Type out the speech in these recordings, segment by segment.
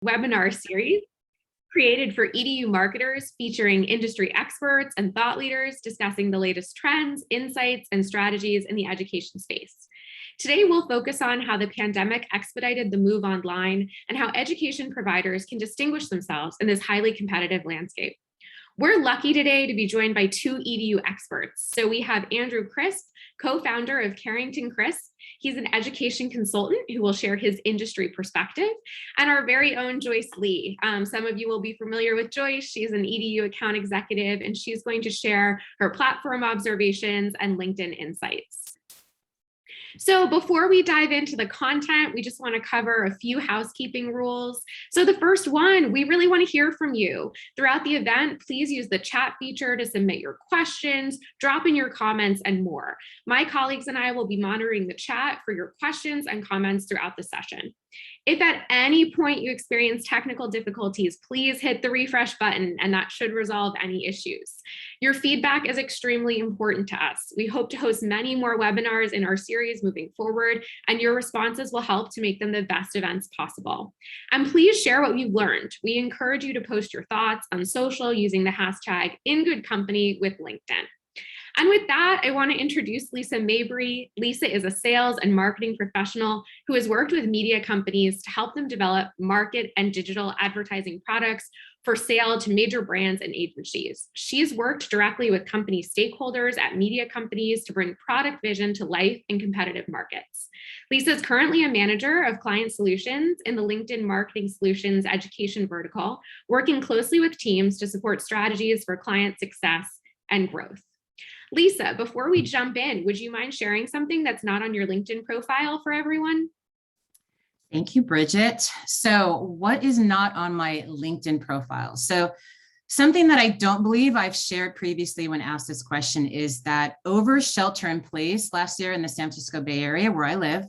webinar series created for EDU marketers, featuring industry experts and thought leaders discussing the latest trends, insights, and strategies in the education space. Today, we'll focus on how the pandemic expedited the move online and how education providers can distinguish themselves in this highly competitive landscape. We're lucky today to be joined by two EDU experts. So we have Andrew Crisp, co-founder of CarringtonCrisp. He's an education consultant who will share his industry perspective, and our very own Joyce Lee. Some of you will be familiar with Joyce. She's an EDU account executive, and she's going to share her platform observations and LinkedIn insights. So before we dive into the content, we just want to cover a few housekeeping rules. So the first one, we really want to hear from you. Throughout the event, please use the chat feature to submit your questions, drop in your comments, and more. My colleagues and I will be monitoring the chat for your questions and comments throughout the session. If at any point you experience technical difficulties, please hit the refresh button, and that should resolve any issues. Your feedback is extremely important to us. We hope to host many more webinars in our series moving forward, and your responses will help to make them the best events possible. And please share what you've learned. We encourage you to post your thoughts on social using the hashtag #InGoodCompany with LinkedIn. And with that, I want to introduce Lisa Mabry. Lisa is a sales and marketing professional who has worked with media companies to help them develop market and digital advertising products for sale to major brands and agencies. She's worked directly with company stakeholders at media companies to bring product vision to life in competitive markets. Lisa is currently a manager of client solutions in the LinkedIn Marketing Solutions education vertical, working closely with teams to support strategies for client success and growth. Lisa, before we jump in, would you mind sharing something that's not on your LinkedIn profile for everyone? Thank you, Bridget. So what is not on my LinkedIn profile? So something that I don't believe I've shared previously when asked this question is that over shelter in place last year in the San Francisco Bay Area where I live,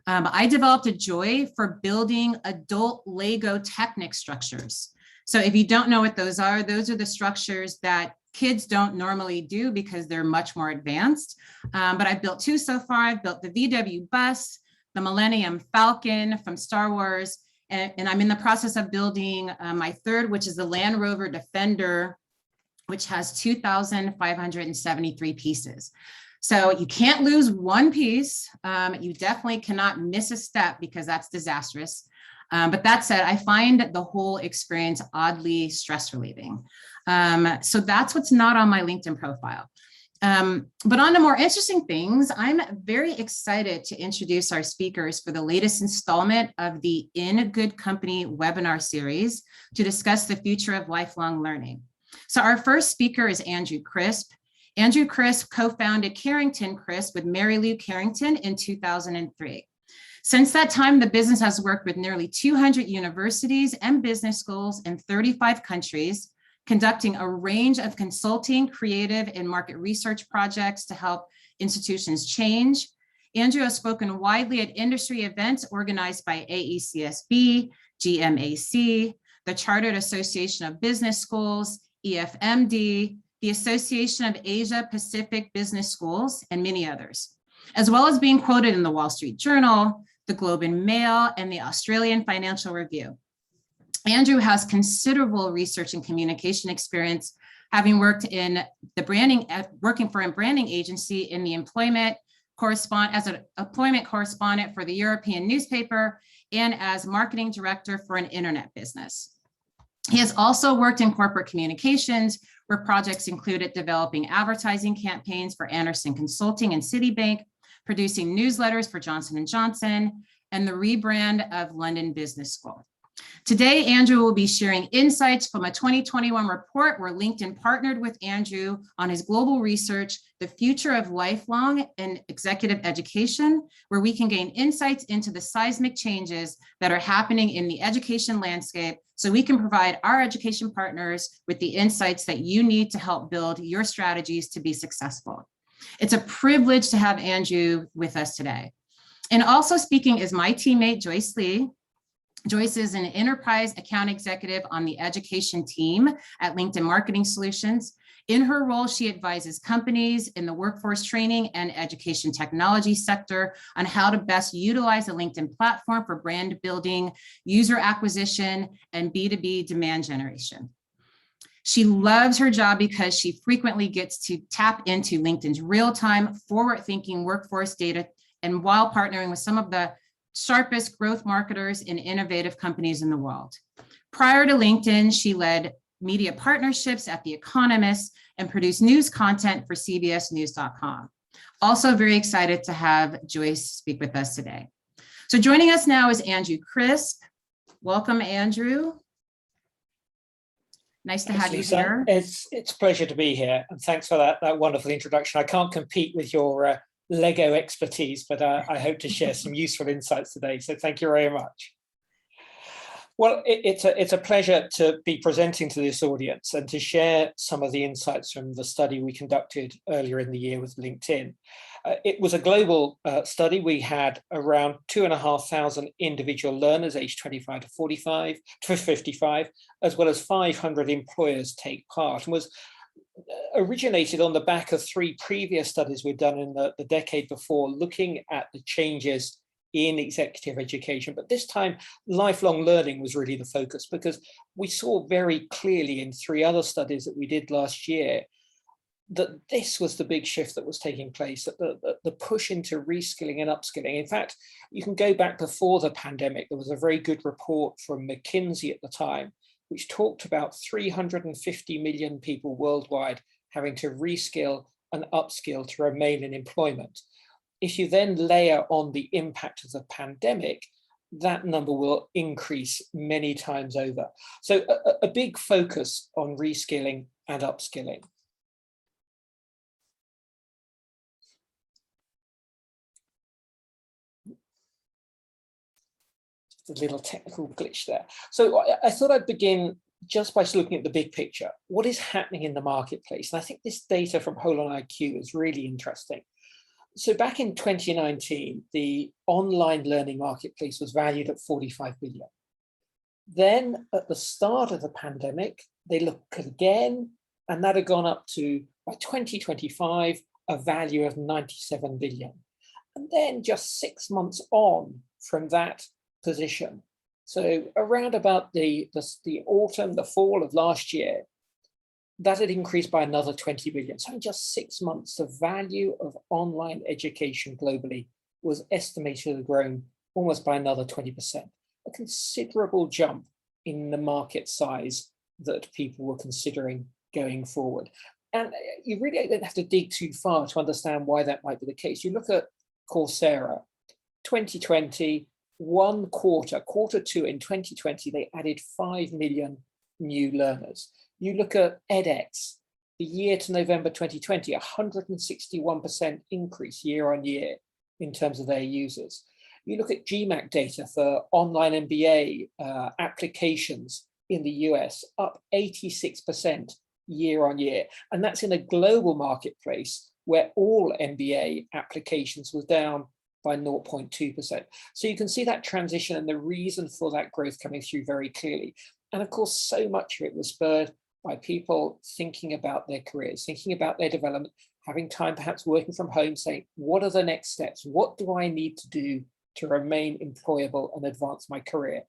I developed a joy for building adult Lego Technic structures. So if you don't know what those are the structures that kids don't normally do because they're much more advanced. But I've built two so far. I've built the VW bus, the Millennium Falcon from Star Wars, and I'm in the process of building my third, which is the Land Rover Defender, which has 2,573 pieces. So you can't lose one piece. You definitely cannot miss a step because that's disastrous. But that said, I find the whole experience oddly stress relieving. So that's what's not on my LinkedIn profile. But on to more interesting things, I'm very excited to introduce our speakers for the latest installment of the In Good Company webinar series to discuss the future of lifelong learning. So our first speaker is Andrew Crisp. Andrew Crisp co-founded CarringtonCrisp with Mary Lou Carrington in 2003. Since that time, the business has worked with nearly 200 universities and business schools in 35 countries, conducting a range of consulting, creative, and market research projects to help institutions change. Andrew has spoken widely at industry events organized by AECSB, GMAC, the Chartered Association of Business Schools, EFMD, the Association of Asia Pacific Business Schools, and many others, as well as being quoted in the Wall Street Journal, the Globe and Mail, and the Australian Financial Review. Andrew has considerable research and communication experience, having worked in the working for a branding agency in the employment as an employment correspondent for the European newspaper and as marketing director for an internet business. He has also worked in corporate communications, where projects included developing advertising campaigns for Andersen Consulting and Citibank, producing newsletters for Johnson & Johnson, and the rebrand of London Business School. Today, Andrew will be sharing insights from a 2021 report where LinkedIn partnered with Andrew on his global research, The Future of Lifelong and Executive Education, where we can gain insights into the seismic changes that are happening in the education landscape so we can provide our education partners with the insights that you need to help build your strategies to be successful. It's a privilege to have Andrew with us today. And also speaking is my teammate, Joyce Lee. Joyce is an enterprise account executive on the education team at LinkedIn Marketing Solutions. In her role, she advises companies in the workforce training and education technology sector on how to best utilize the LinkedIn platform for brand building, user acquisition, and B2B demand generation. She loves her job because she frequently gets to tap into LinkedIn's real-time, forward-thinking workforce data, and while partnering with some of the sharpest growth marketers and innovative companies in the world. Prior to LinkedIn, she led media partnerships at The Economist and produced news content for CBSnews.com. Also very excited to have Joyce speak with us today. So joining us now is Andrew Crisp. Welcome, Andrew. Nice to have you here. It's a pleasure to be here, and thanks for that wonderful introduction. I can't compete with your Lego expertise, but I hope to share some useful insights today, so thank you very much. Well, it's a pleasure to be presenting to this audience and to share some of the insights from the study we conducted earlier in the year with LinkedIn. It was a global study. We had around 2,500 individual learners aged 25 to 55, as well as 500 employers take part, and was originated on the back of 3 previous studies we'd done in the decade before, looking at the changes in executive education. But this time, lifelong learning was really the focus, because we saw very clearly in 3 other studies that we did last year that this was the big shift that was taking place, that the push into reskilling and upskilling. In fact, you can go back before the pandemic. There was a very good report from McKinsey at the time, which talked about 350 million people worldwide having to reskill and upskill to remain in employment. If you then layer on the impact of the pandemic, that number will increase many times over. So a big focus on reskilling and upskilling. Just a little technical glitch there. So I thought I'd begin just by looking at the big picture. What is happening in the marketplace? And I think this data from HolonIQ is really interesting. So back in 2019, the online learning marketplace was valued at 45 billion. Then at the start of the pandemic, they looked again, and that had gone up to, by 2025, a value of 97 billion. And then just 6 months on from that position, so around about the autumn, the fall of last year, that had increased by another 20 billion. So in just 6 months, the value of online education globally was estimated to have grown almost by another 20%, a considerable jump in the market size that people were considering going forward. And you really don't have to dig too far to understand why that might be the case. You look at Coursera, 2020, quarter 2 in 2020, they added 5 million new learners. You look at edX, the year to November 2020, 161% increase year on year in terms of their users. You look at GMAT data for online MBA applications in the US, up 86% year on year. And that's in a global marketplace where all MBA applications was down by 0.2%. So you can see that transition and the reason for that growth coming through very clearly. And of course, so much of it was spurred by people thinking about their careers, thinking about their development, having time perhaps working from home, saying, what are the next steps? What do I need to do to remain employable and advance my career?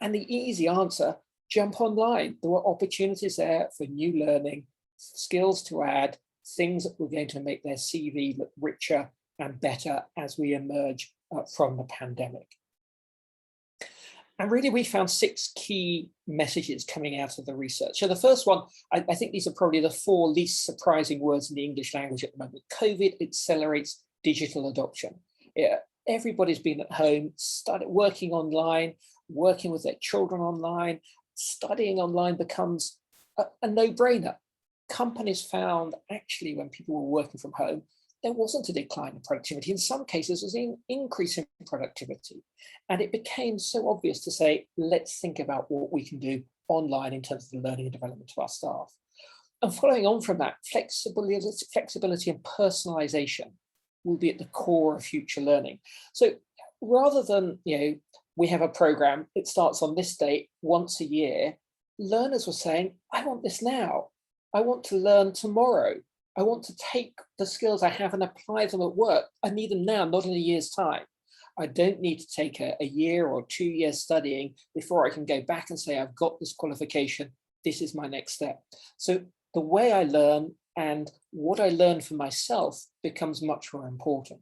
And the easy answer, jump online. There were opportunities there for new learning, skills to add, things that were going to make their CV look richer and better as we emerge from the pandemic. And really, we found 6 key messages coming out of the research. So the first one, I think these are probably the 4 least surprising words in the English language at the moment. COVID accelerates digital adoption. Everybody's been at home, started working online, working with their children online. Studying online becomes a no-brainer. Companies found actually when people were working from home, there wasn't a decline in productivity. In some cases, it was an increase in productivity. And it became so obvious to say, let's think about what we can do online in terms of the learning and development of our staff. And following on from that, flexibility and personalization will be at the core of future learning. So rather than, we have a program, it starts on this date once a year, learners were saying, I want this now. I want to learn tomorrow. I want to take the skills I have and apply them at work. I need them now, not in a year's time. I don't need to take a year or 2 years studying before I can go back and say, I've got this qualification. This is my next step. So the way I learn and what I learn for myself becomes much more important.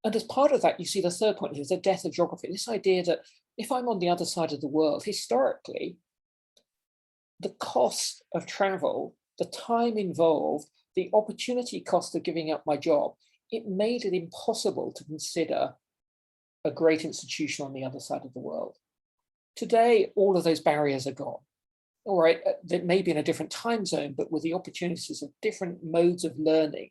And as part of that, you see the third point here is the death of geography. This idea that if I'm on the other side of the world, historically, the cost of travel, the time involved, the opportunity cost of giving up my job, it made it impossible to consider a great institution on the other side of the world. Today, all of those barriers are gone. All right, they may be in a different time zone, but with the opportunities of different modes of learning,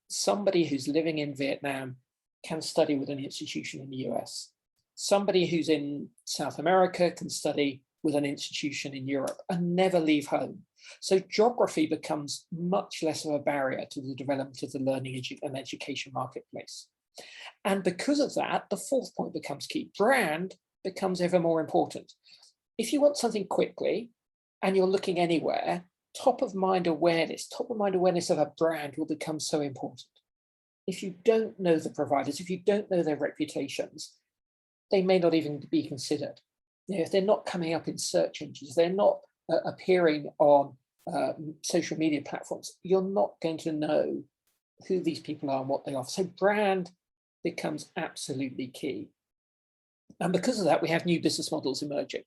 somebody who's living in Vietnam can study with an institution in the US. Somebody who's in South America can study with an institution in Europe and never leave home. So geography becomes much less of a barrier to the development of the learning and education marketplace. And because of that, the fourth point becomes key. Brand becomes ever more important. If you want something quickly and you're looking anywhere, top of mind awareness of a brand will become so important. If you don't know the providers, if you don't know their reputations, they may not even be considered. If they're not coming up in search engines, they're not appearing on social media platforms, you're not going to know who these people are and what they offer. So brand becomes absolutely key. And because of that, we have new business models emerging.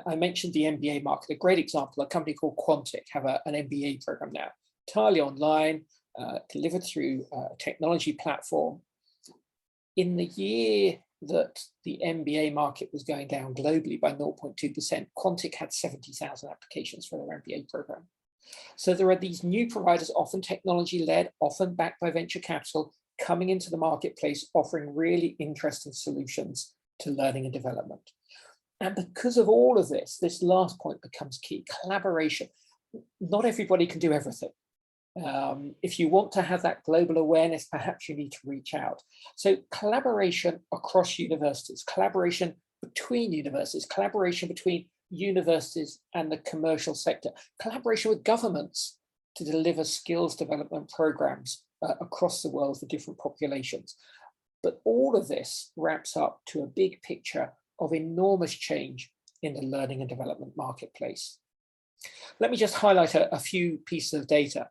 I mentioned the MBA market, a great example, a company called Quantic have an MBA program now, entirely online, delivered through a technology platform. In the year that the MBA market was going down globally by 0.2%, Quantic had 70,000 applications for their MBA program. So there are these new providers, often technology-led, often backed by venture capital, coming into the marketplace, offering really interesting solutions to learning and development. And because of all of this, this last point becomes key, collaboration. Not everybody can do everything. If you want to have that global awareness, perhaps you need to reach out. So collaboration across universities, collaboration between universities, collaboration between universities and the commercial sector, collaboration with governments to deliver skills development programs across the world for different populations. But all of this wraps up to a big picture of enormous change in the learning and development marketplace. Let me just highlight a few pieces of data.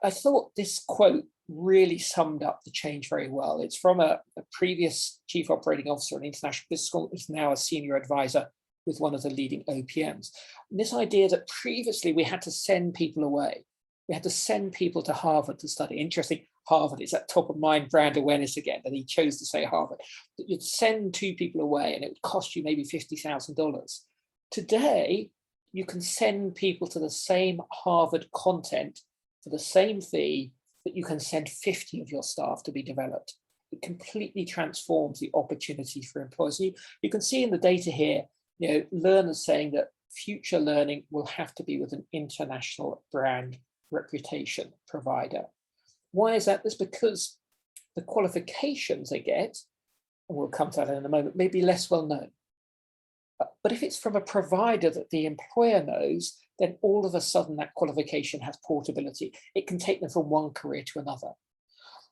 I thought this quote really summed up the change very well. It's from a previous chief operating officer in international business school, who's now a senior advisor with one of the leading OPMs. And this idea that previously we had to send people away. We had to send people to Harvard to study. Interesting, Harvard is that top of mind brand awareness again, that he chose to say Harvard. That you'd send 2 people away and it would cost you maybe $50,000. Today, you can send people to the same Harvard content for the same fee that you can send 50 of your staff to be developed. It completely transforms the opportunity for employers. You can see in the data here, learners saying that future learning will have to be with an international brand reputation provider. Why is that? That's because the qualifications they get, and we'll come to that in a moment, may be less well known. But if it's from a provider that the employer knows, then all of a sudden that qualification has portability. It can take them from one career to another.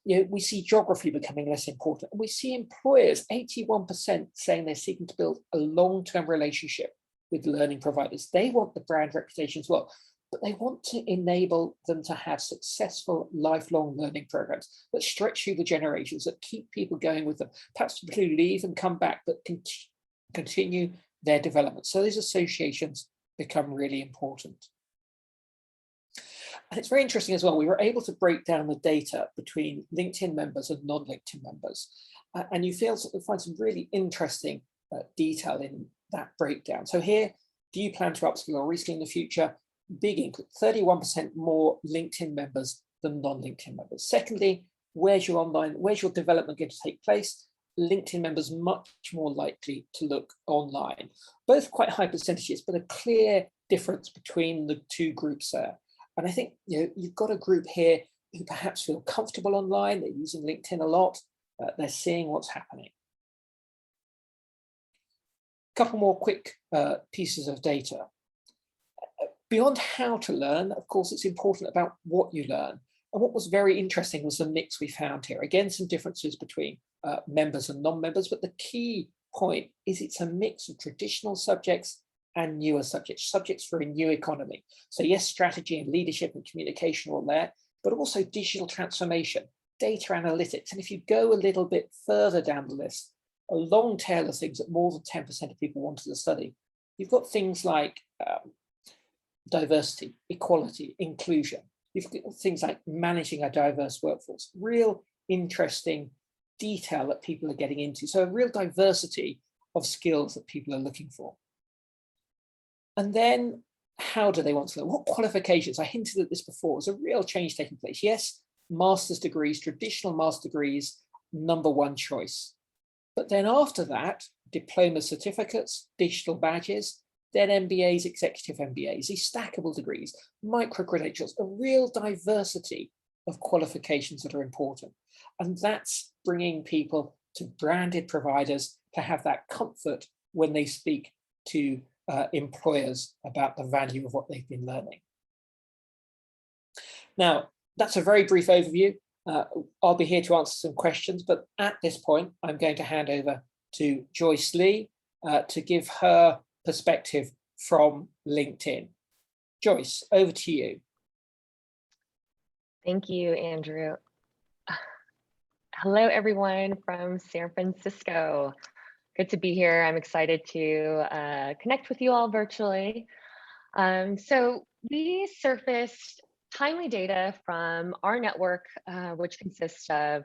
We see geography becoming less important. And we see employers, 81% saying they're seeking to build a long-term relationship with learning providers. They want the brand reputation as well, but they want to enable them to have successful lifelong learning programs that stretch through the generations, that keep people going with them, perhaps people who leave and come back, but continue their development. So those associations become really important. And it's very interesting as well, we were able to break down the data between LinkedIn members and non-LinkedIn members. And you find some really interesting detail in that breakdown. So here, do you plan to upskill or reskill in the future? Big increase, 31% more LinkedIn members than non-LinkedIn members. Secondly, where's your development going to take place? LinkedIn members much more likely to look online. Both quite high percentages, but a clear difference between the two groups there. And I think you've got a group here who perhaps feel comfortable online, they're using LinkedIn a lot, they're seeing what's happening. A couple more quick pieces of data. Beyond how to learn, of course, it's important about what you learn. And what was very interesting was the mix we found here. Again, some differences between members and non-members, but the key point is it's a mix of traditional subjects and newer subjects, subjects for a new economy. So yes, strategy and leadership and communication are all there, but also digital transformation, data analytics. And if you go a little bit further down the list, a long tail of things that more than 10% of people wanted to study, you've got things like diversity, equality, inclusion. You've got things like managing a diverse workforce, real interesting detail that people are getting into. So a real diversity of skills that people are looking for. And then how do they want to learn? What qualifications? I hinted at this before. There's a real change taking place. Yes, master's degrees, traditional master's degrees, number one choice. But then after that, diploma certificates, digital badges, then MBAs, executive MBAs, these stackable degrees, micro-credentials, a real diversity of qualifications that are important. And that's bringing people to branded providers to have that comfort when they speak to employers about the value of what they've been learning. Now, that's a very brief overview. I'll be here to answer some questions, but at this point, I'm going to hand over to Joyce Lee to give her perspective from LinkedIn. Joyce, over to you. Thank you, Andrew. Hello, everyone from San Francisco. Good to be here. I'm excited to connect with you all virtually. So we surfaced timely data from our network, which consists of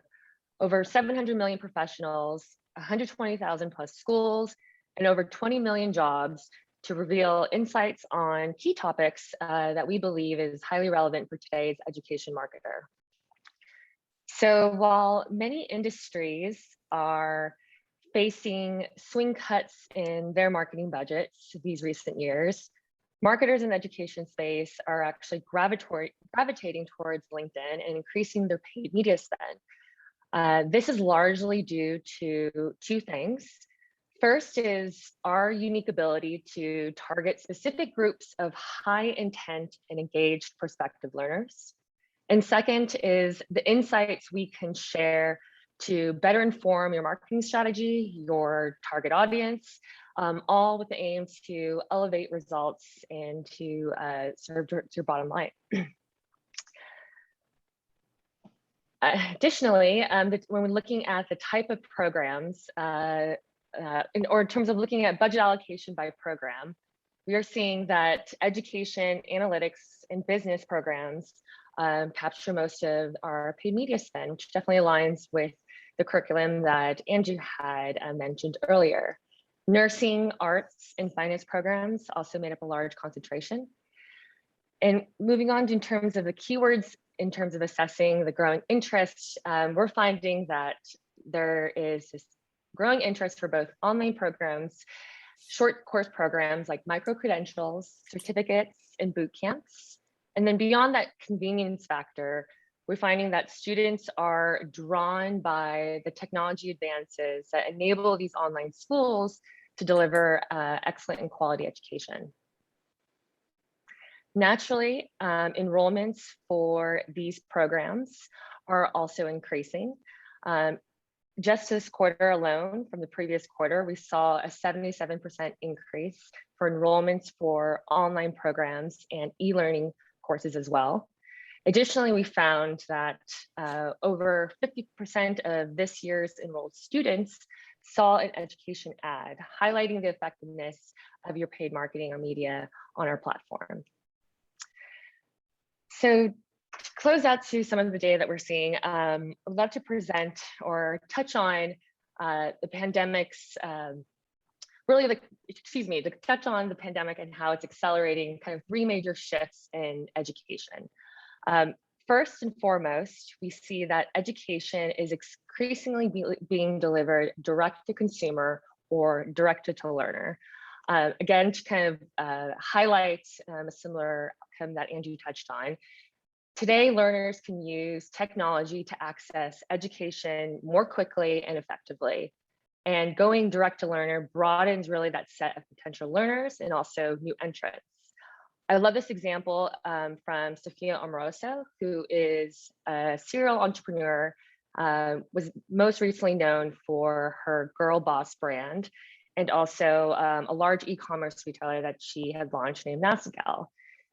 over 700 million professionals, 120,000 plus schools, and over 20 million jobs to reveal insights on key topics that we believe is highly relevant for today's education marketer. So while many industries are facing swing cuts in their marketing budgets these recent years, marketers in the education space are actually gravitating towards LinkedIn and increasing their paid media spend. This is largely due to two things. First is our unique ability to target specific groups of high intent and engaged prospective learners. And second is the insights we can share to better inform your marketing strategy, your target audience, all with the aim to elevate results and to serve your bottom line. Additionally, when we're looking at the type of programs, or in terms of looking at budget allocation by program, we are seeing that education, analytics, and business programs capture most of our paid media spend, which definitely aligns with the curriculum that Andrew had mentioned earlier. Nursing, arts, and finance programs also made up a large concentration. And moving on in terms of the keywords, in terms of assessing the growing interest, we're finding that there is this growing interest for both online programs, short course programs like micro-credentials, certificates, and boot camps. And then beyond that convenience factor, we're finding that students are drawn by the technology advances that enable these online schools to deliver excellent and quality education. Naturally, enrollments for these programs are also increasing. Just this quarter alone, from the previous quarter, we saw a 77% increase for enrollments for online programs and e-learning courses as well. Additionally, we found that over 50% of this year's enrolled students saw an education ad highlighting the effectiveness of your paid marketing or media on our platform. So to close out to some of the data that we're seeing, I'd love to present or touch on the pandemic's, touch on the pandemic and how it's accelerating kind of three major shifts in education. First and foremost, we see that education is increasingly being delivered direct to consumer or direct to learner. Again, to kind of highlight a similar outcome that Andrew touched on. Today, learners can use technology to access education more quickly and effectively. And going direct to learner broadens really that set of potential learners and also new entrants. I love this example from Sofia Amoroso, who is a serial entrepreneur, was most recently known for her Girl Boss brand, and also a large e-commerce retailer that she had launched named Nasagal.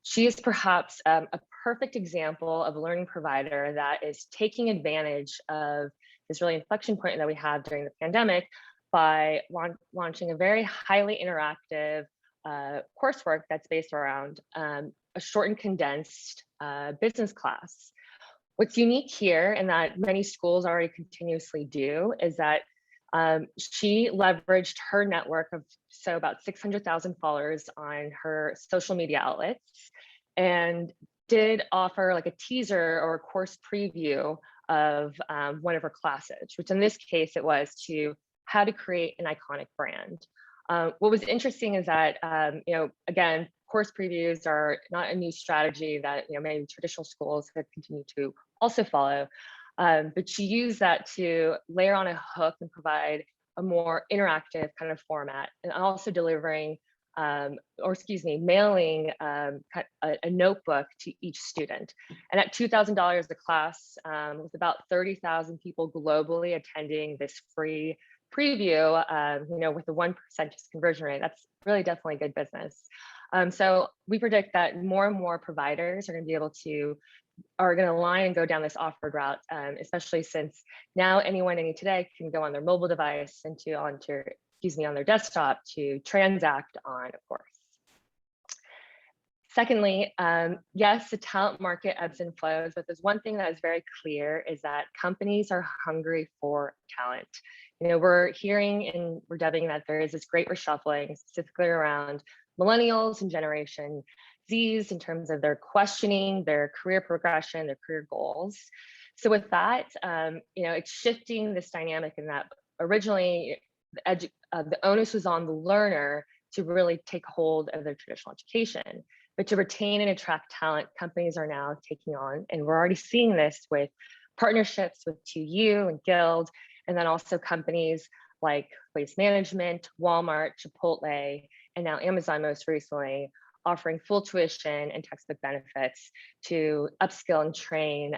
She is perhaps a perfect example of a learning provider that is taking advantage of this really inflection point that we had during the pandemic by launching a very highly interactive coursework that's based around a short and condensed business class. What's unique here, and that many schools already continuously do, is that she leveraged her network of about 600,000 followers on her social media outlets, and did offer like a teaser or a course preview of one of her classes, which in this case it was to how to create an iconic brand. What was interesting is that, again, course previews are not a new strategy that maybe traditional schools have continued to also follow, but she used that to layer on a hook and provide a more interactive kind of format, and also delivering, mailing a notebook to each student. And at $2,000 a class, with about 30,000 people globally attending this free preview, with a 1% conversion rate, that's really definitely good business. So we predict that more and more providers are going to align and go down this offered route, especially since now anyone today can go on their mobile device and on their desktop to transact on a course. Secondly, yes, the talent market ebbs and flows, but there's one thing that is very clear is that companies are hungry for talent. We're hearing and we're dubbing that there is this great reshuffling, specifically around millennials and Generation Zs in terms of their questioning their career progression, their career goals. So with that, it's shifting this dynamic in that originally the onus was on the learner to really take hold of their traditional education. But to retain and attract talent, companies are now taking on, and we're already seeing this with partnerships with 2U and Guild, and then also companies like Waste Management, Walmart, Chipotle, and now Amazon most recently, offering full tuition and textbook benefits to upskill and train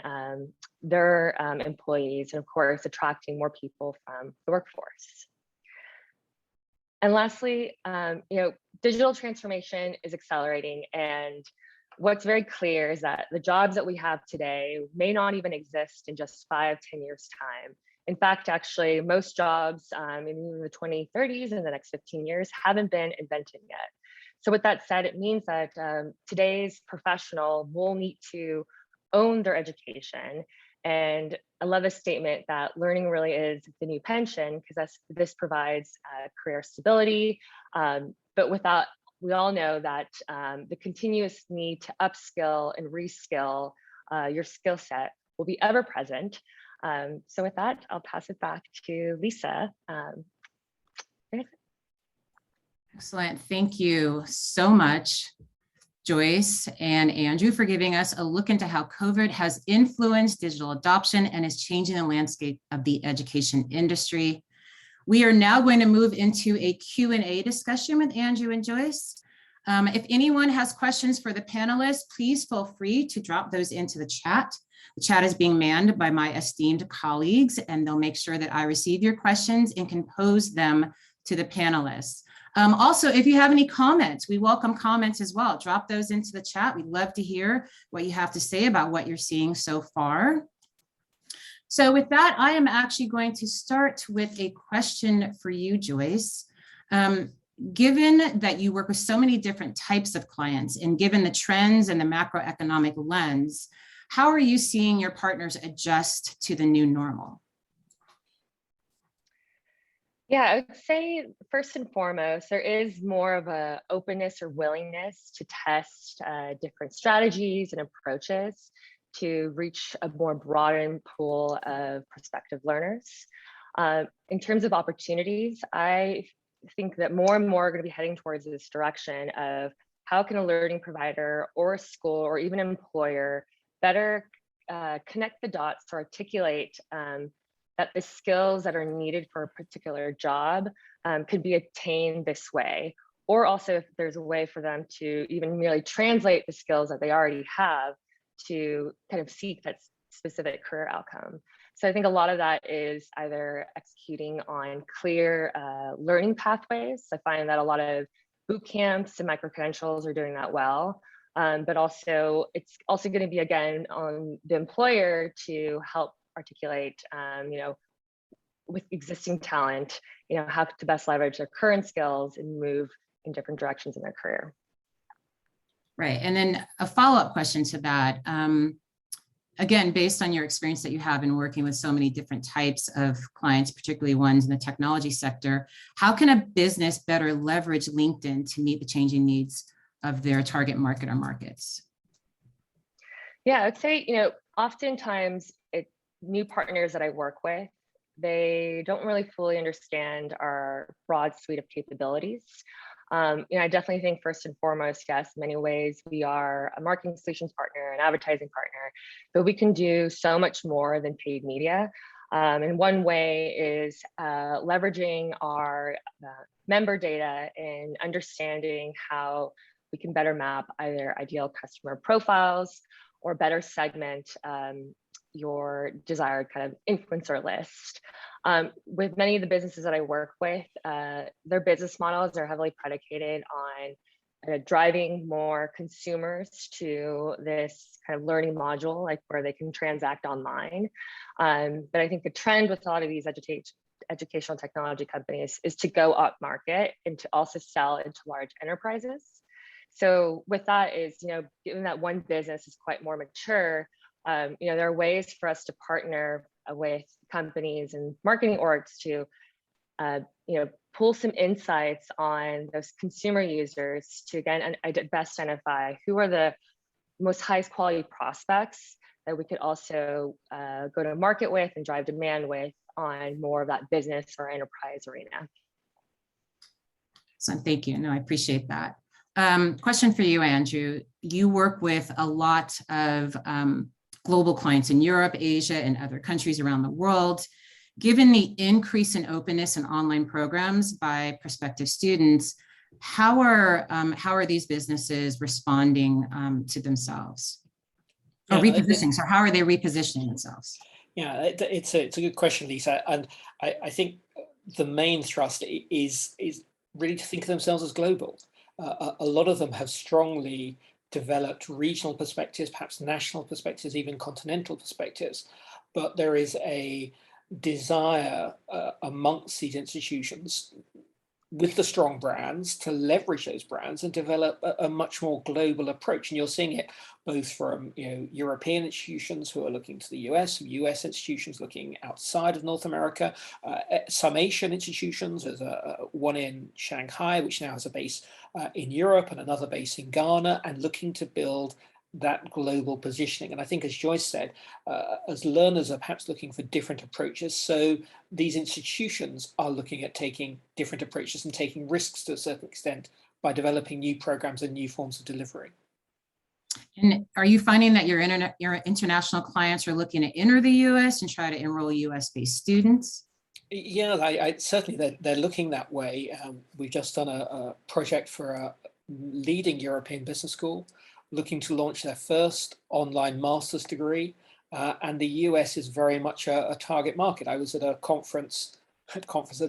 their employees, and of course, attracting more people from the workforce. And lastly, digital transformation is accelerating, and what's very clear is that the jobs that we have today may not even exist in just 5-10 years' time. In fact, actually, most jobs in the 2030s and the next 15 years haven't been invented yet. So with that said, it means that today's professional will need to own their education. And I love a statement that learning really is the new pension, because this provides career stability. But without, we all know that the continuous need to upskill and reskill your skill set will be ever present. So with that, I'll pass it back to Lisa. Excellent. Thank you so much, Joyce and Andrew, for giving us a look into how COVID has influenced digital adoption and is changing the landscape of the education industry. We are now going to move into a Q&A discussion with Andrew and Joyce. If anyone has questions for the panelists, please feel free to drop those into the chat. The chat is being manned by my esteemed colleagues, and they'll make sure that I receive your questions and can pose them to the panelists. Also, if you have any comments, we welcome comments as well. Drop those into the chat. We'd love to hear what you have to say about what you're seeing so far. So with that, I am actually going to start with a question for you, Joyce. Given that you work with so many different types of clients, and given the trends and the macroeconomic lens, how are you seeing your partners adjust to the new normal? Yeah, I would say first and foremost, there is more of a openness or willingness to test different strategies and approaches to reach a more broadened pool of prospective learners. In terms of opportunities, I think that more and more are going to be heading towards this direction of how can a learning provider or a school or even an employer better connect the dots to articulate that the skills that are needed for a particular job could be attained this way, or also if there's a way for them to even merely translate the skills that they already have to kind of seek that specific career outcome. So I think a lot of that is either executing on clear learning pathways. I find that a lot of boot camps and micro-credentials are doing that well. But also, it's also going to be, again, on the employer to help articulate, with existing talent, how to best leverage their current skills and move in different directions in their career. Right. And then a follow-up question to that. Again, based on your experience that you have in working with so many different types of clients, particularly ones in the technology sector, how can a business better leverage LinkedIn to meet the changing needs of their target market or markets? Yeah, I'd say, oftentimes new partners that I work with, they don't really fully understand our broad suite of capabilities. I definitely think first and foremost, yes, in many ways we are a marketing solutions partner, an advertising partner, but we can do so much more than paid media. And one way is leveraging our member data and understanding how we can better map either ideal customer profiles or better segment your desired kind of influencer list. With many of the businesses that I work with, their business models are heavily predicated on driving more consumers to this kind of learning module, like where they can transact online. But I think the trend with a lot of these educational technology companies is to go up market and to also sell into large enterprises. So with that is, given that one business is quite more mature, there are ways for us to partner with companies and marketing orgs to, pull some insights on those consumer users to, again, best identify who are the most highest quality prospects that we could also go to market with and drive demand with on more of that business or enterprise arena. So thank you. No, I appreciate that. Question for you, Andrew. You work with a lot of global clients in Europe, Asia, and other countries around the world. Given the increase in openness in online programs by prospective students, how are these businesses responding to themselves? Or repositioning? So how are they repositioning themselves? Yeah, it's a good question, Lisa. And I think the main thrust is really to think of themselves as global. A lot of them have strongly developed regional perspectives, perhaps national perspectives, even continental perspectives. But there is a desire amongst these institutions with the strong brands to leverage those brands and develop a much more global approach. And you're seeing it both from European institutions who are looking to the US, US institutions looking outside of North America, some Asian institutions. There's one in Shanghai, which now has a base in Europe and another base in Ghana, and looking to build that global positioning. And I think, as Joyce said, as learners are perhaps looking for different approaches, so these institutions are looking at taking different approaches and taking risks to a certain extent by developing new programs and new forms of delivery. And are you finding that your international clients are looking to enter the US and try to enroll US-based students? Yeah, certainly they're looking that way. We've just done a project for a leading European business school looking to launch their first online master's degree. And the US is very much a target market. I was at a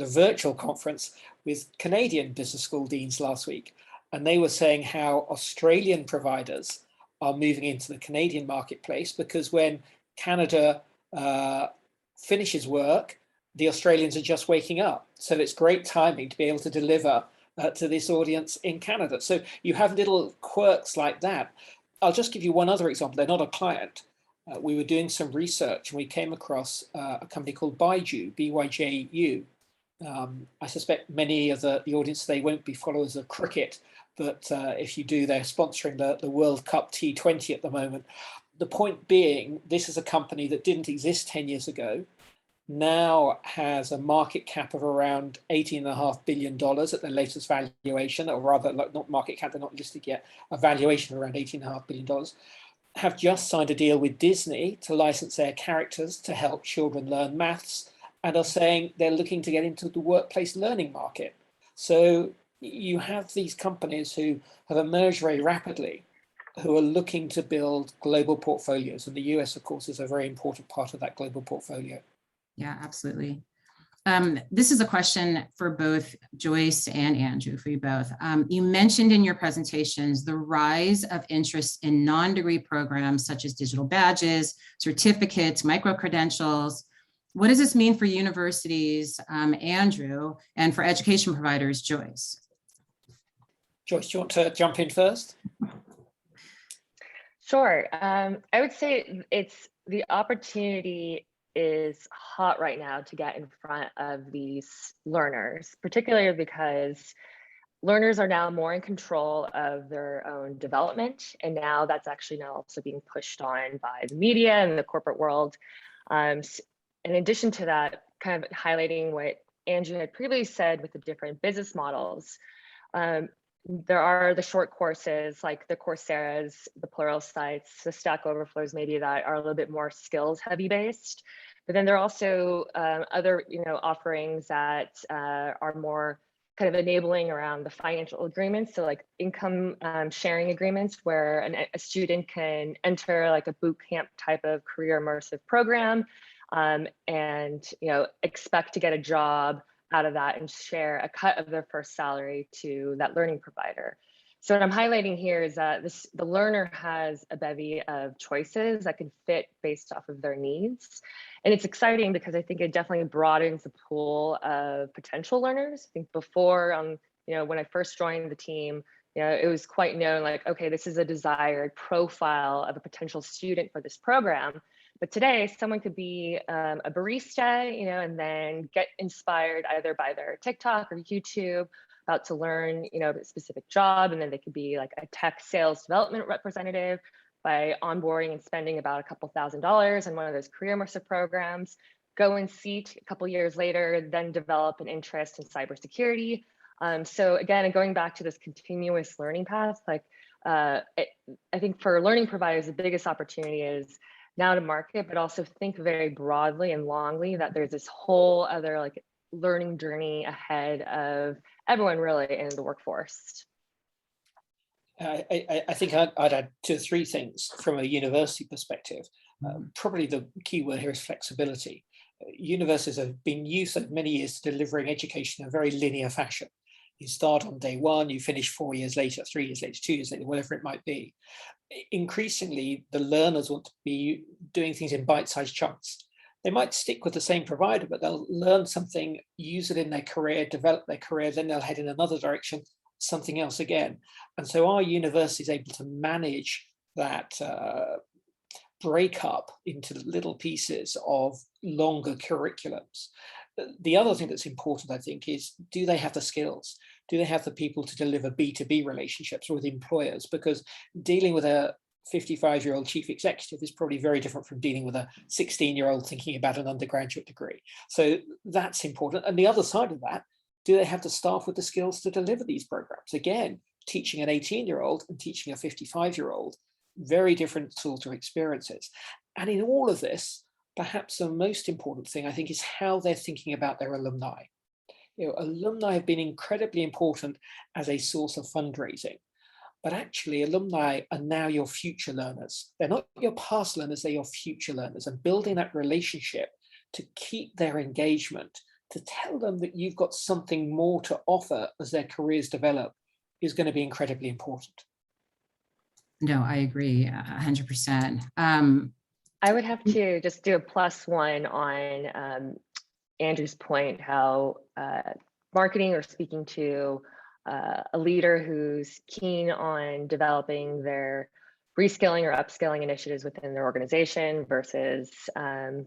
virtual conference with Canadian business school deans last week, and they were saying how Australian providers are moving into the Canadian marketplace because when Canada finishes work, the Australians are just waking up. So it's great timing to be able to deliver to this audience in Canada. So you have little quirks like that. I'll just give you one other example. They're not a client. We were doing some research and we came across a company called Byju, BYJU. I suspect many of the audience today won't be followers of cricket, but if you do, they're sponsoring the World Cup T20 at the moment. The point being, this is a company that didn't exist 10 years ago, now has a market cap of around $18.5 billion at their latest valuation, or rather, not market cap, they're not listed yet, a valuation of around $18.5 billion, have just signed a deal with Disney to license their characters to help children learn maths, and are saying they're looking to get into the workplace learning market. So you have these companies who have emerged very rapidly, who are looking to build global portfolios. And the US, of course, is a very important part of that global portfolio. Yeah, absolutely. This is a question for both Joyce and Andrew, for you both. You mentioned in your presentations the rise of interest in non-degree programs such as digital badges, certificates, micro-credentials. What does this mean for universities, Andrew, and for education providers, Joyce? Joyce, do you want to jump in first? Sure. I would say the opportunity is hot right now to get in front of these learners, particularly because learners are now more in control of their own development. And now that's actually now also being pushed on by the media and the corporate world. In addition to that, kind of highlighting what Andrew had previously said with the different business models, there are the short courses like the Coursera's, the Plural sites, the Stack Overflows maybe that are a little bit more skills heavy based. But then there are also other offerings that are more kind of enabling around the financial agreements. So like income sharing agreements where a student can enter like a boot camp type of career immersive program and expect to get a job out of that and share a cut of their first salary to that learning provider. So what I'm highlighting here is that the learner has a bevy of choices that can fit based off of their needs. And it's exciting because I think it definitely broadens the pool of potential learners. I think before, when I first joined the team, it was quite known like, okay, this is a desired profile of a potential student for this program. But today, someone could be a barista, and then get inspired either by their TikTok or YouTube about to learn, a specific job, and then they could be like a tech sales development representative by onboarding and spending about a couple $1,000s on one of those career immersive programs, go in seat a couple years later, then develop an interest in cybersecurity. So again, going back to this continuous learning path, like I think for learning providers, the biggest opportunity is now to market, but also think very broadly and longly that there's this whole other like learning journey ahead of everyone really in the workforce. I think I'd add 2 or 3 things from a university perspective. Probably the key word here is flexibility. Universities have been used for many years to delivering education in a very linear fashion. You start on day 1, you finish 4 years later, 3 years later, 2 years later, whatever it might be. Increasingly, the learners want to be doing things in bite-sized chunks. They might stick with the same provider, but they'll learn something, use it in their career, develop their career, then they'll head in another direction, something else again. And so our university is able to manage that break up into little pieces of longer curriculums. The other thing that's important, I think, is do they have the skills? Do they have the people to deliver B2B relationships with employers? Because dealing with a 55-year-old chief executive is probably very different from dealing with a 16-year-old thinking about an undergraduate degree. So that's important. And the other side of that, do they have the staff with the skills to deliver these programs? Again, teaching an 18-year-old and teaching a 55-year-old, very different sort of experiences. And in all of this, perhaps the most important thing, I think, is how they're thinking about their alumni. Alumni have been incredibly important as a source of fundraising. But actually, alumni are now your future learners. They're not your past learners, they're your future learners. And building that relationship to keep their engagement, to tell them that you've got something more to offer as their careers develop is going to be incredibly important. No, I agree 100%. I would have to just do a +1 on Andrew's point, how marketing or speaking to a leader who's keen on developing their reskilling or upskilling initiatives within their organization versus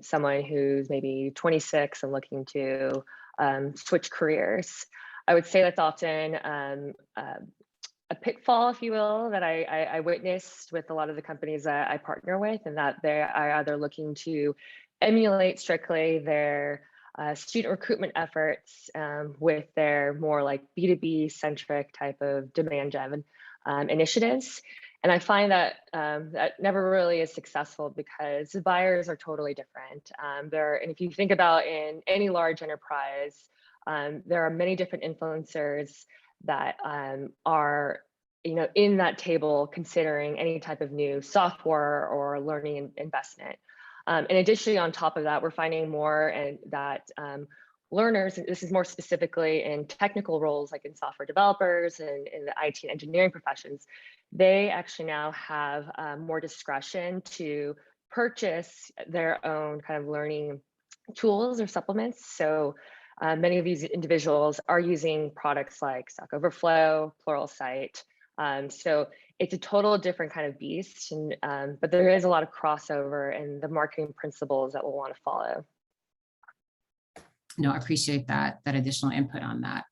someone who's maybe 26 and looking to switch careers. I would say that's often a pitfall, if you will, that I witnessed with a lot of the companies that I partner with, and that they are either looking to emulate strictly their student recruitment efforts with their more like B2B centric type of demand-driven initiatives. And I find that that never really is successful because the buyers are totally different. And if you think about in any large enterprise, there are many different influencers that are in that table considering any type of new software or learning investment. And additionally, on top of that, we're finding more and that learners, and this is more specifically in technical roles like in software developers and in the IT and engineering professions, they actually now have more discretion to purchase their own kind of learning tools or supplements. So many of these individuals are using products like Stack Overflow, Pluralsight. So it's a total different kind of beast, and, but there is a lot of crossover in the marketing principles that we'll want to follow. No, I appreciate that additional input on that.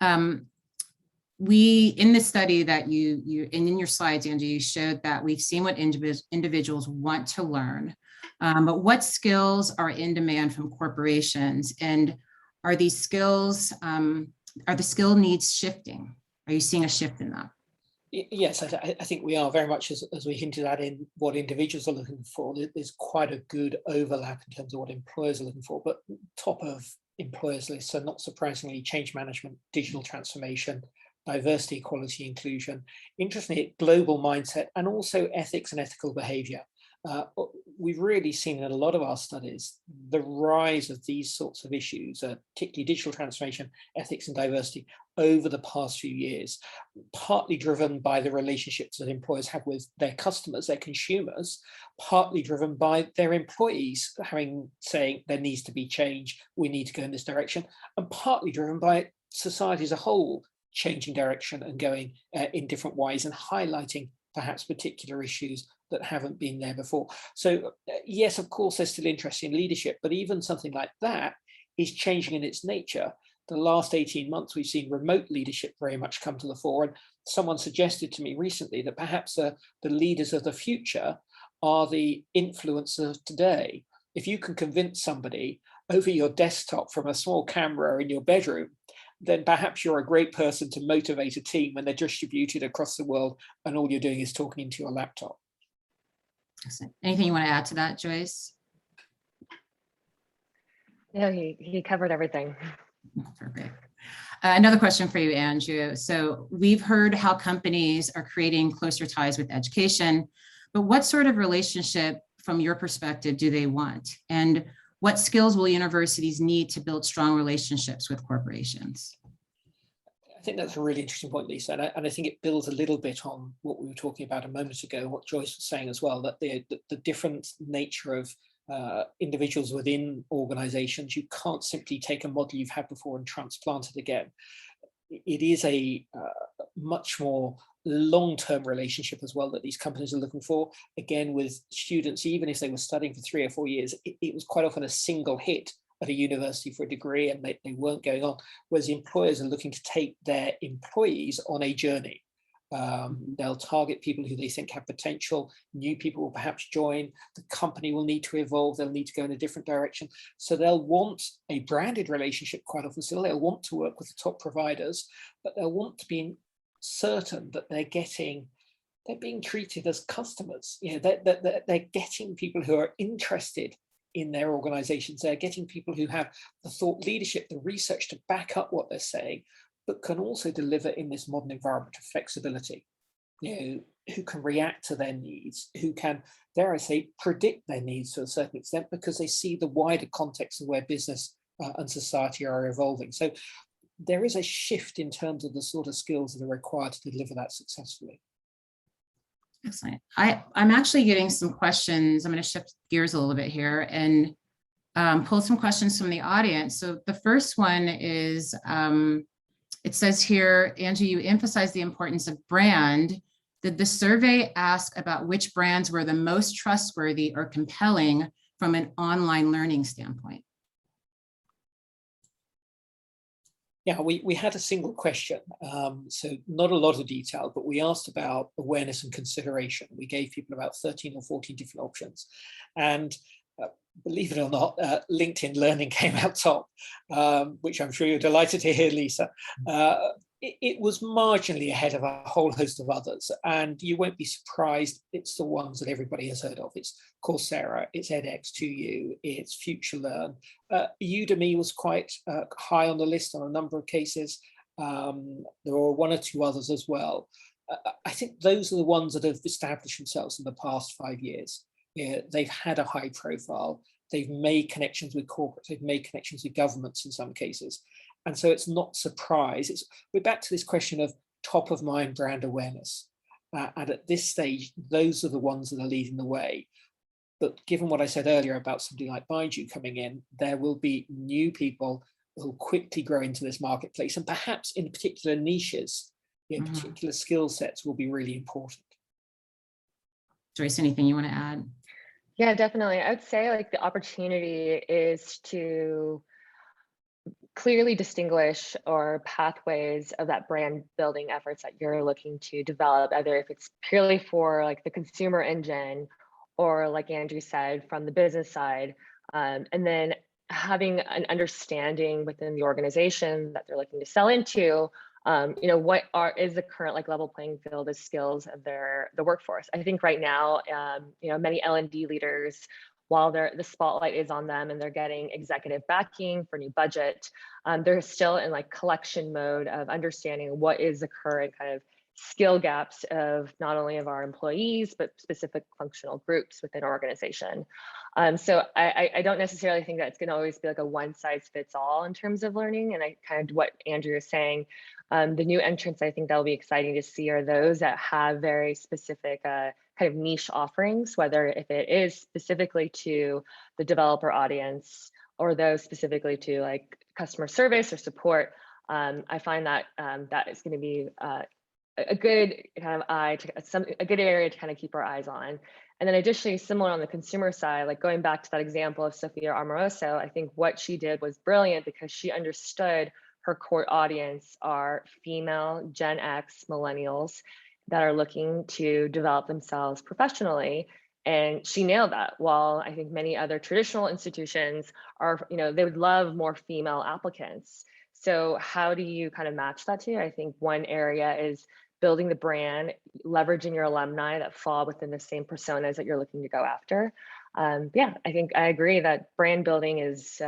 In the study that and in your slides, Angie, you showed that we've seen what individuals want to learn, but what skills are in demand from corporations, and are these skills, are the skill needs shifting? Are you seeing a shift in that? Yes, I think we are very much, as we hinted at, in what individuals are looking for. There's quite a good overlap in terms of what employers are looking for, but top of employers lists are not surprisingly change management, digital transformation, diversity, equality, inclusion, interestingly, global mindset, and also ethics and ethical behavior. We've really seen in a lot of our studies the rise of these sorts of issues, particularly digital transformation, ethics and diversity, over the past few years, partly driven by the relationships that employers have with their customers, their consumers, partly driven by their employees saying there needs to be change, we need to go in this direction, and partly driven by society as a whole changing direction and going in different ways and highlighting perhaps particular issues that haven't been there before. So yes, of course, there's still interest in leadership, but even something like that is changing in its nature. The last 18 months, we've seen remote leadership very much come to the fore. And someone suggested to me recently that perhaps the leaders of the future are the influencers of today. If you can convince somebody over your desktop from a small camera in your bedroom, then perhaps you're a great person to motivate a team when they're distributed across the world and all you're doing is talking into your laptop. Anything you want to add to that, Joyce? No, he covered everything. Perfect. Another question for you, Andrew. So we've heard how companies are creating closer ties with education, but what sort of relationship from your perspective do they want? And what skills will universities need to build strong relationships with corporations? I think that's a really interesting point, Lisa, and I think it builds a little bit on what we were talking about a moment ago, what Joyce was saying as well, that the different nature of individuals within organizations, you can't simply take a model you've had before and transplant it again. It is a much more long-term relationship as well that these companies are looking for. Again, with students, even if they were studying for 3 or 4 years, it was quite often a single hit at a university for a degree and they weren't going on, whereas employers are looking to take their employees on a journey. They'll target people who they think have potential. New people will perhaps join. The company will need to evolve. They'll need to go in a different direction. So they'll want a branded relationship quite often still. They'll want to work with the top providers, but they'll want to be certain that they're being treated as customers. You know, they're getting people who are interested in their organizations. They're getting people who have the thought leadership, the research to back up what they're saying, but can also deliver in this modern environment of flexibility, you know, who can react to their needs, who can, dare I say, predict their needs to a certain extent because they see the wider context of where business and society are evolving. So there is a shift in terms of the sort of skills that are required to deliver that successfully. Excellent. I'm actually getting some questions. I'm going to shift gears a little bit here and pull some questions from the audience. So the first one is, it says here, Angie, you emphasize the importance of brand. Did the survey ask about which brands were the most trustworthy or compelling from an online learning standpoint? Yeah, we had a single question, so not a lot of detail, but we asked about awareness and consideration. We gave people about 13 or 14 different options. And believe it or not, LinkedIn Learning came out top, which I'm sure you're delighted to hear, Lisa. It was marginally ahead of a whole host of others, and you won't be surprised, it's the ones that everybody has heard of. It's Coursera, it's edX2U, it's FutureLearn. Udemy was quite high on the list on a number of cases, There are one or two others as well. I think those are the ones that have established themselves in the past 5 years. Yeah, they've had a high profile. They've made connections with corporates. They've made connections with governments in some cases. And so it's not surprise. We're back to this question of top of mind brand awareness. And at this stage, those are the ones that are leading the way. But given what I said earlier about somebody like Baiju coming in, there will be new people who will quickly grow into this marketplace, and perhaps in particular niches, particular skill sets will be really important. Joyce, anything you want to add? Yeah, definitely. I would say like the opportunity is to clearly distinguish or pathways of that brand building efforts that you're looking to develop, either if it's purely for like the consumer engine or like Andrew said, from the business side, and then having an understanding within the organization that they're looking to sell into, what is the current like level playing field of skills of the workforce. I think right now, many L&D leaders, while the spotlight is on them and they're getting executive backing for new budget, they're still in like collection mode of understanding what is the current kind of skill gaps of not only of our employees, but specific functional groups within our organization. So I don't necessarily think that it's going to always be like a one size fits all in terms of learning. And I kind of what Andrew is saying, the new entrants, I think that'll be exciting to see are those that have very specific kind of niche offerings, whether if it is specifically to the developer audience or those specifically to like customer service or support. I find that that is going to be a good kind of a good area to kind of keep our eyes on. And then additionally, similar on the consumer side, like going back to that example of Sophia Amoroso, I think what she did was brilliant because she understood her core audience are female, Gen X, millennials that are looking to develop themselves professionally. And she nailed that. While I think many other traditional institutions are, they would love more female applicants. So how do you kind of match that to? I think one area is building the brand, leveraging your alumni that fall within the same personas that you're looking to go after. Yeah, I think I agree that brand building is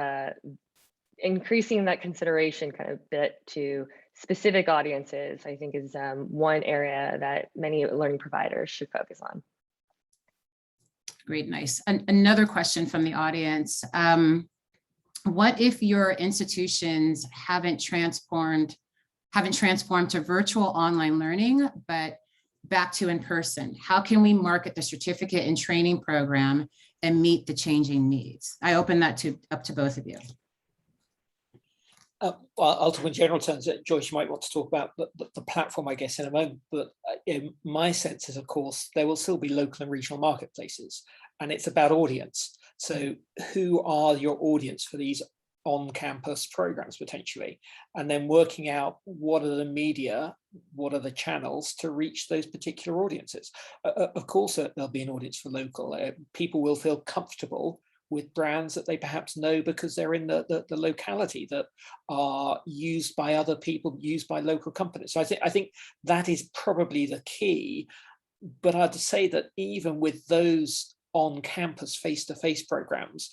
increasing that consideration kind of bit to specific audiences, I think is one area that many learning providers should focus on. Great, nice. Another question from the audience. What if your institutions haven't transformed to virtual online learning, but back to in-person? How can we market the certificate and training program and meet the changing needs? I open that up to both of you. Well, I'll talk in general terms. Joyce, you might want to talk about the platform, I guess, in a moment. But my sense is, of course, there will still be local and regional marketplaces, and it's about audience. So who are your audience for these on-campus programs potentially, and then working out what are the media, what are the channels to reach those particular audiences. Of course, there'll be an audience for local. People will feel comfortable with brands that they perhaps know because they're in the locality, that are used by other people, used by local companies. So I think that is probably the key. But I'd say that even with those on-campus face-to-face programs,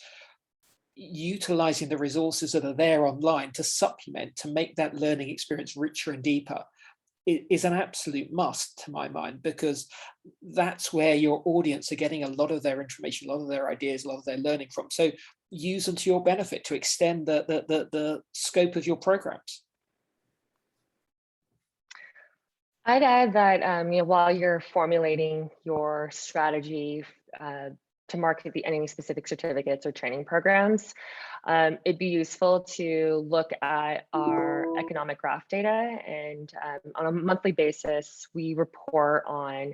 utilizing the resources that are there online to supplement, to make that learning experience richer and deeper, is an absolute must to my mind, because that's where your audience are getting a lot of their information, a lot of their ideas, a lot of their learning from. So use them to your benefit to extend the scope of your programs. I'd add that while you're formulating your strategy to market any specific certificates or training programs, it'd be useful to look at our economic graph data. And on a monthly basis, we report on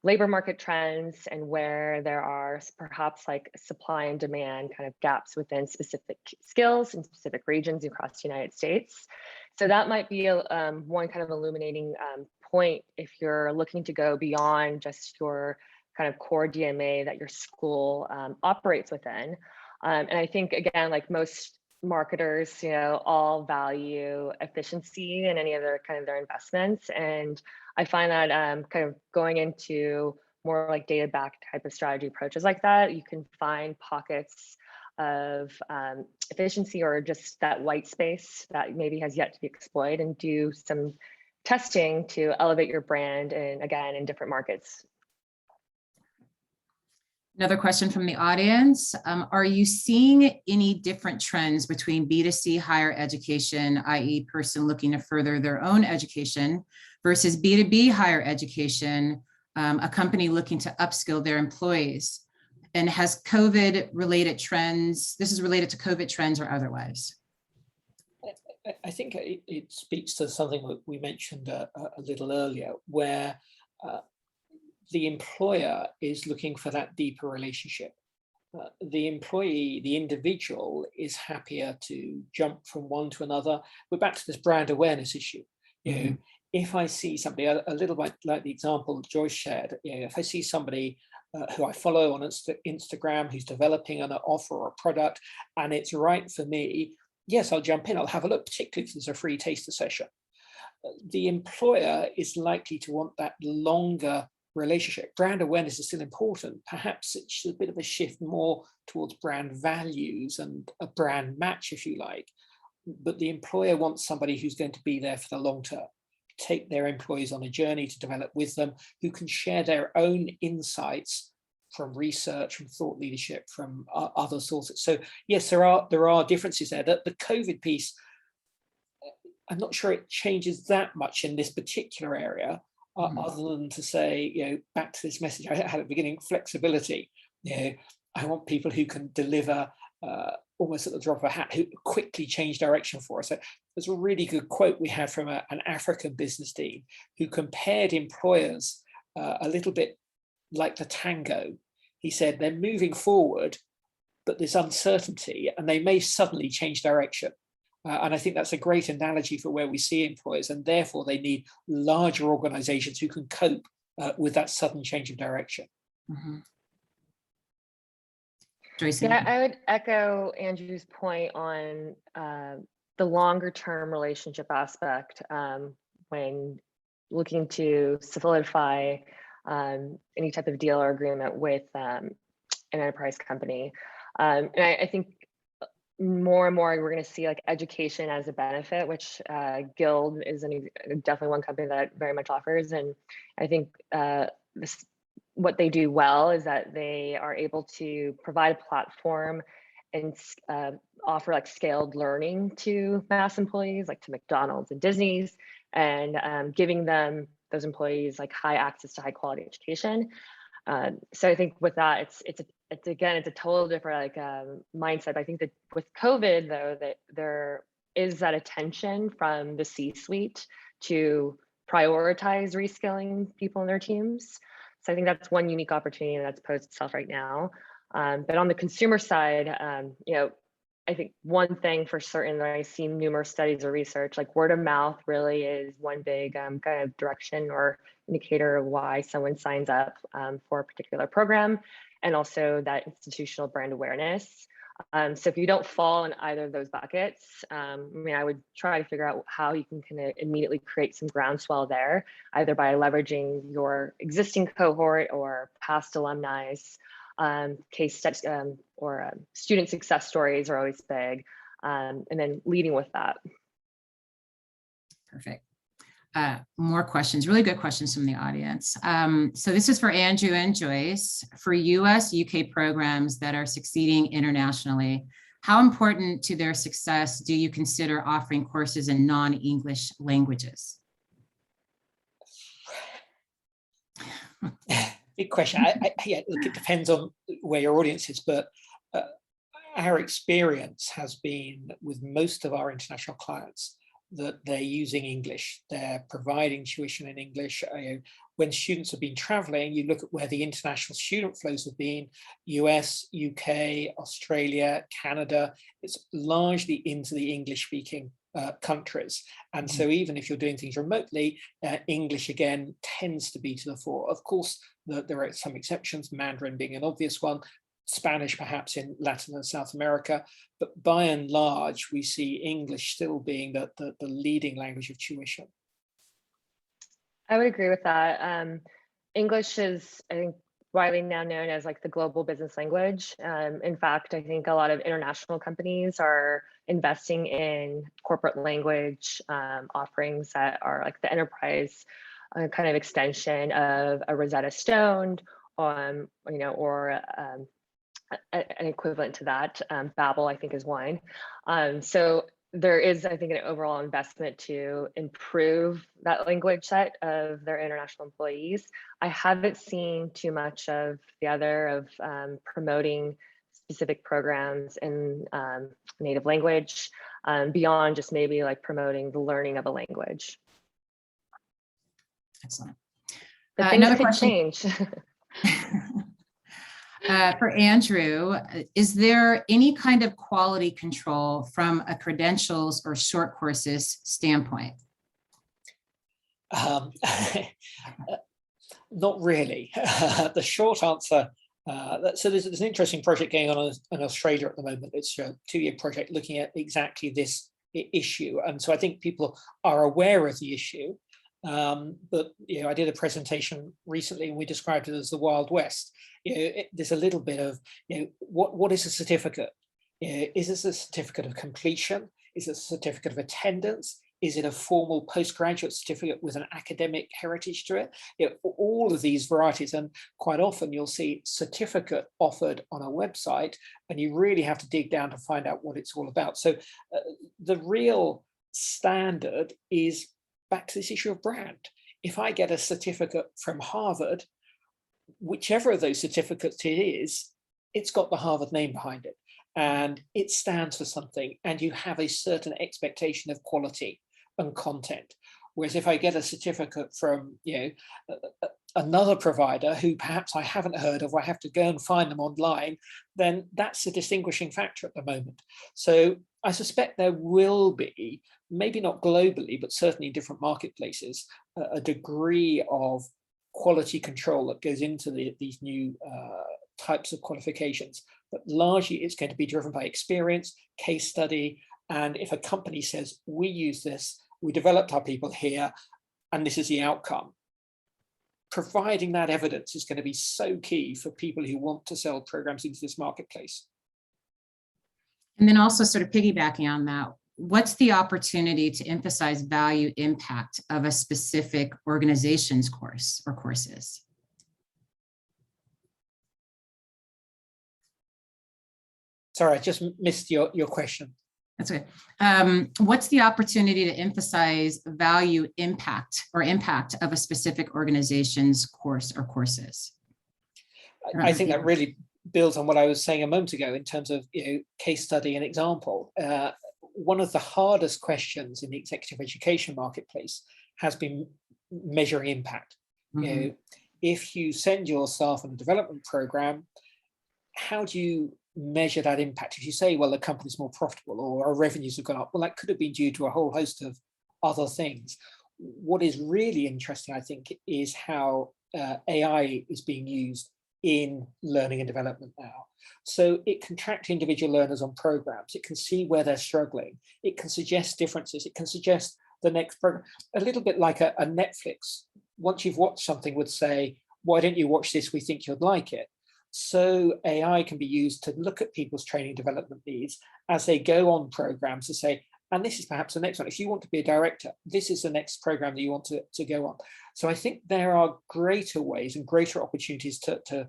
labor market trends and where there are perhaps like supply and demand kind of gaps within specific skills in specific regions across the United States. So that might be one kind of illuminating point if you're looking to go beyond just your kind of core DMA that your school operates within. And I think, again, like most marketers, all value efficiency in any of their kind of their investments. And I find that kind of going into more like data-backed type of strategy approaches like that, you can find pockets of efficiency or just that white space that maybe has yet to be exploited, and do some testing to elevate your brand, and again, in different markets. Another question from the audience. Are you seeing any different trends between B2C higher education, i.e. person looking to further their own education, versus B2B higher education, a company looking to upskill their employees? And has COVID related trends, this is related to COVID trends or otherwise? I think it speaks to something that we mentioned a little earlier, where the employer is looking for that deeper relationship. The employee, the individual, is happier to jump from one to another. We're back to this brand awareness issue. You know, if I see somebody, a little bit like the example that Joyce shared, you know, if I see somebody who I follow on Instagram who's developing an offer or a product, and it's right for me, yes, I'll jump in, I'll have a look, particularly if there's a free taster session. The employer is likely to want that longer relationship. Brand awareness is still important. Perhaps it's a bit of a shift more towards brand values and a brand match, if you like. But the employer wants somebody who's going to be there for the long term, take their employees on a journey to develop with them, who can share their own insights from research, from thought leadership, from other sources. So yes, there are differences there. The COVID piece, I'm not sure it changes that much in this particular area. Other than to say, you know, back to this message I had at the beginning, flexibility. You know, I want people who can deliver almost at the drop of a hat, who quickly change direction for us. So there's a really good quote we had from an African business team who compared employers a little bit like the tango. He said they're moving forward, but there's uncertainty and they may suddenly change direction. And I think that's a great analogy for where we see employers, and therefore they need larger organizations who can cope with that sudden change of direction. Joyce? Yeah, I would echo Andrew's point on the longer term relationship aspect when looking to solidify any type of deal or agreement with an enterprise company. And I think more and more we're going to see like education as a benefit, which Guild is definitely one company that very much offers. And I think what they do well is that they are able to provide a platform and offer like scaled learning to mass employees, like to McDonald's and Disney's, and giving them, those employees, like high access to high quality education. So I think with that, it's a total different like mindset. I think that with COVID though, that there is that attention from the C-suite to prioritize reskilling people in their teams. So I think that's one unique opportunity that's posed itself right now. But on the consumer side, you know, I think one thing for certain that I see numerous studies or research, like word of mouth really is one big kind of direction or indicator of why someone signs up for a particular program, and also that institutional brand awareness. So if you don't fall in either of those buckets, I mean, I would try to figure out how you can kind of immediately create some groundswell there, either by leveraging your existing cohort or past alumni. Case studies or student success stories are always big, and then leading with that. Perfect. More questions, really good questions from the audience. So this is for Andrew and Joyce. For US, UK programs that are succeeding internationally, how important to their success do you consider offering courses in non-English languages? Big question. Yeah, look, it depends on where your audience is, but our experience has been with most of our international clients that they're using English. They're providing tuition in English. When students have been traveling, you look at where the international student flows have been, US, UK, Australia, Canada, it's largely into the English-speaking countries. And so even if you're doing things remotely, English again tends to be to the fore. Of course, there are some exceptions, Mandarin being an obvious one, Spanish perhaps in Latin and South America, but by and large, we see English still being the leading language of tuition. I would agree with that. English is, I think, widely now known as like the global business language. In fact, I think a lot of international companies are investing in corporate language offerings that are like the enterprise kind of extension of a Rosetta Stone, you know, or an equivalent to that. Babel, I think, is one. So there is, I think, an overall investment to improve that language set of their international employees. I haven't seen too much of the other of promoting specific programs in native language beyond just maybe like promoting the learning of a language. Excellent. But things Another could question. change. For Andrew, is there any kind of quality control from a credentials or short courses standpoint? Not really. The short answer, so there's an interesting project going on in Australia at the moment. It's a 2-year project looking at exactly this issue. And so I think people are aware of the issue. But you know, I did a presentation recently and we described it as the Wild West. You know, there's a little bit of, you know, what is a certificate? You know, is this a certificate of completion? Is it a certificate of attendance? Is it a formal postgraduate certificate with an academic heritage to it? You know, all of these varieties, and quite often you'll see certificate offered on a website, and you really have to dig down to find out what it's all about. So the real standard is back to this issue of brand. If I get a certificate from Harvard, whichever of those certificates it is, it's got the Harvard name behind it and it stands for something, and you have a certain expectation of quality and content. Whereas if I get a certificate from, you know, another provider who perhaps I haven't heard of, or I have to go and find them online, then that's a distinguishing factor at the moment. So I suspect there will be, maybe not globally, but certainly in different marketplaces, a degree of quality control that goes into these new types of qualifications. But largely it's going to be driven by experience, case study, and if a company says, we use this, we developed our people here, and this is the outcome, providing that evidence is going to be so key for people who want to sell programs into this marketplace. And then also sort of piggybacking on that, what's the opportunity to emphasize value impact of a specific organization's course or courses? Sorry, I just missed your question. That's okay. What's the opportunity to emphasize value impact or impact of a specific organization's course or courses? I think that really builds on what I was saying a moment ago in terms of, you know, case study and example. One of the hardest questions in the executive education marketplace has been measuring impact. Mm-hmm. You know, if you send your staff on a development program, how do you measure that impact? If you say, well, the company's more profitable or our revenues have gone up, well, that could have been due to a whole host of other things. What is really interesting, I think, is how AI is being used in learning and development now. So it can track individual learners on programs. It can see where they're struggling. It can suggest differences. It can suggest the next program, a little bit like a Netflix. Once you've watched something, would say, why don't you watch this? We think you'd like it. So AI can be used to look at people's training development needs as they go on programs to say, and this is perhaps the next one. If you want to be a director, this is the next program that you want to go on. So I think there are greater ways and greater opportunities to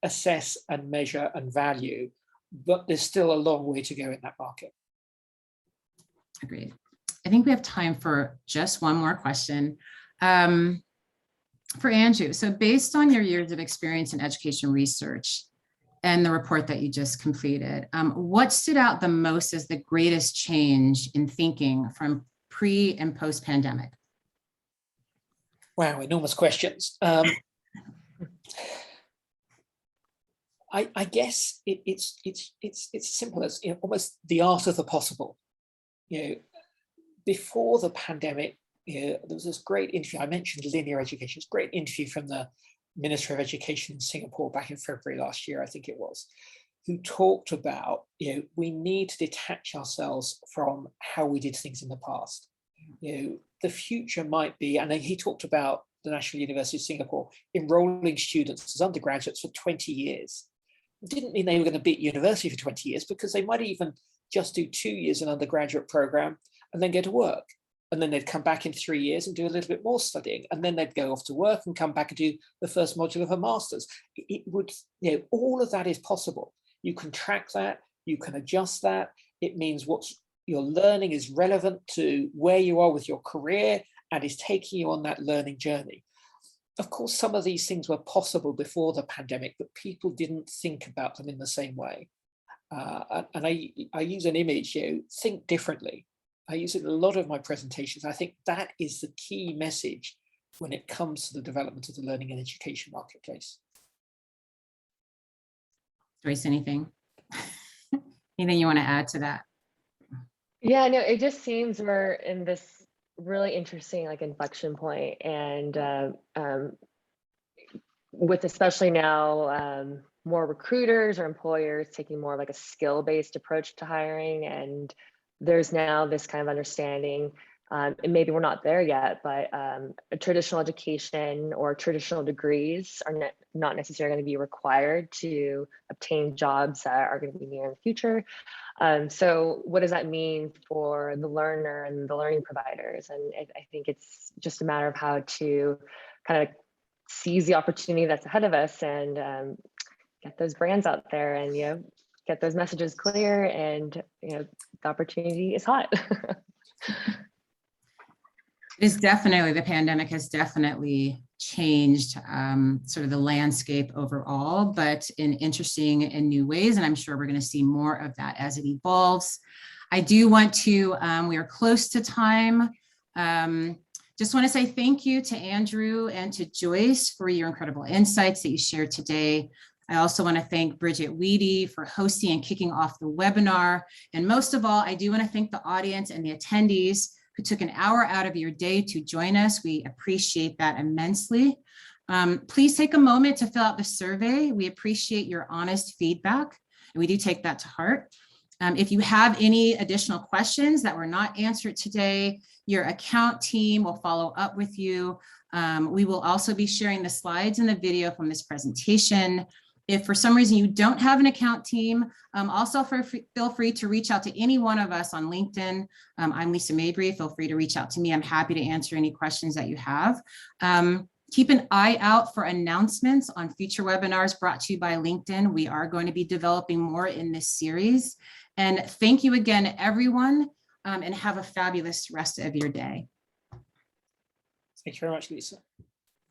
assess and measure and value, but there's still a long way to go in that market. Agreed. I think we have time for just one more question. For Andrew, so based on your years of experience in education research and the report that you just completed, what stood out the most as the greatest change in thinking from pre and post pandemic? Wow, enormous questions. I guess it's simple as, you know, almost the art of the possible. You know, before the pandemic, there was this great interview. I mentioned linear education. It's a great interview from the Minister of Education in Singapore back in February last year, I think it was, who talked about, you know, we need to detach ourselves from how we did things in the past. You know, the future might be, and then he talked about the National University of Singapore, enrolling students as undergraduates for 20 years. It didn't mean they were going to be at university for 20 years, because they might even just do 2 years in undergraduate program and then go to work. And then they'd come back in 3 years and do a little bit more studying. And then they'd go off to work and come back and do the first module of a master's. It would, all of that is possible. You can track that, you can adjust that. It means what you're learning is relevant to where you are with your career and is taking you on that learning journey. Of course, some of these things were possible before the pandemic, but people didn't think about them in the same way. And I use an image, think differently. I use it in a lot of my presentations. I think that is the key message when it comes to the development of the learning and education marketplace. Joyce, anything? Anything you want to add to that? Yeah, no, it just seems we're in this really interesting inflection point, and with especially now more recruiters or employers taking more of a skill-based approach to hiring, and there's now this kind of understanding, and maybe we're not there yet, but a traditional education or traditional degrees are not necessarily going to be required to obtain jobs that are going to be near in the future. So what does that mean for the learner and the learning providers? And I think it's just a matter of how to kind of seize the opportunity that's ahead of us and get those brands out there and, get those messages clear, and, the opportunity is hot. It's definitely, the pandemic has definitely changed sort of the landscape overall, but in interesting and new ways. And I'm sure we're going to see more of that as it evolves. I do want to, we are close to time. Just want to say thank you to Andrew and to Joyce for your incredible insights that you shared today. I also want to thank Bridget Weedy for hosting and kicking off the webinar. And most of all, I do want to thank the audience and the attendees who took an hour out of your day to join us. We appreciate that immensely. Please take a moment to fill out the survey. We appreciate your honest feedback, and we do take that to heart. If you have any additional questions that were not answered today, your account team will follow up with you. We will also be sharing the slides and the video from this presentation. If for some reason you don't have an account team, also feel free to reach out to any one of us on LinkedIn. I'm Lisa Mabry. Feel free to reach out to me. I'm happy to answer any questions that you have. Keep an eye out for announcements on future webinars brought to you by LinkedIn. We are going to be developing more in this series. And thank you again, everyone, and have a fabulous rest of your day. Thank you very much, Lisa.